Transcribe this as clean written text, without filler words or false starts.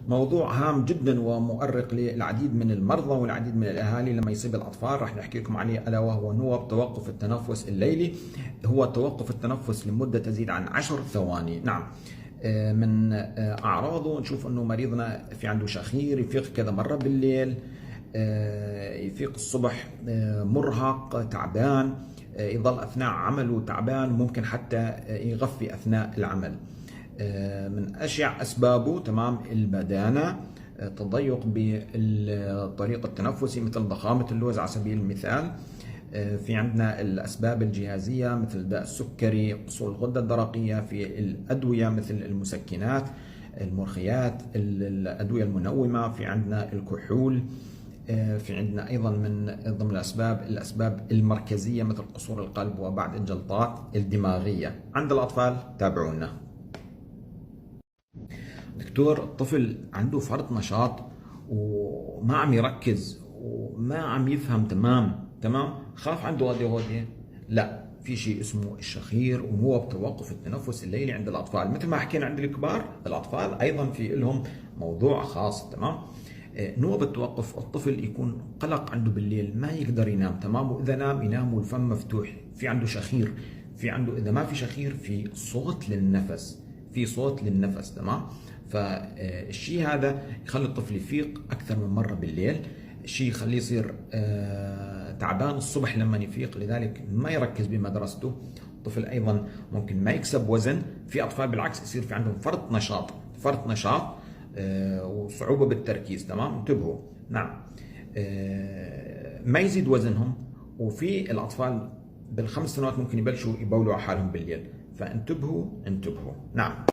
موضوع هام جدا ومؤرق للعديد من المرضى والعديد من الاهالي لما يصيب الاطفال، راح نحكي لكم عليه، الا وهو نوب توقف التنفس الليلي. هو توقف التنفس لمده تزيد عن 10 ثواني. نعم. من اعراضه نشوف انه مريضنا في عنده شخير، يفيق كذا مره بالليل، يفيق الصبح مرهق تعبان، يظل اثناء عمله تعبان، ممكن حتى يغفي اثناء العمل. من اشع اسبابه تمام البدانه، تضيق بالطريق التنفسي مثل ضخامه اللوز على سبيل المثال. في عندنا الاسباب الجهازيه مثل داء السكري، قصور الغده الدرقيه، في الادويه مثل المسكنات، المرخيات، الادويه المنومه، في عندنا الكحول، في عندنا ايضا من ضمن الاسباب المركزيه مثل قصور القلب وبعض الجلطات الدماغيه. عند الاطفال تابعونا. دكتور، الطفل عنده فرط نشاط وما عم يركز وما عم يفهم تمام، خاف عنده غدة. لا، في شيء اسمه الشخير ونوب توقف التنفس الليلي عند الاطفال. مثل ما حكينا عند الكبار، الاطفال ايضا في لهم موضوع خاص. تمام. نوب التوقف، الطفل يكون قلق عنده بالليل، ما يقدر ينام. تمام. واذا نام ينام والفم مفتوح، في عنده شخير، في عنده، اذا ما في شخير، في صوت للنفس، في صوت للنفس. تمام. فالشيء هذا يخلي الطفل يفيق اكثر من مره بالليل، الشيء يخليه يصير تعبان الصبح لما يفيق، لذلك ما يركز بمدرسته. الطفل ايضا ممكن ما يكسب وزن. في اطفال بالعكس يصير في عندهم فرط نشاط وصعوبه بالتركيز. تمام. انتبهوا. نعم. ما يزيد وزنهم. وفي الاطفال بالخمس سنوات ممكن يبلشوا يبولوا على حالهم بالليل. فانتبهوا. نعم.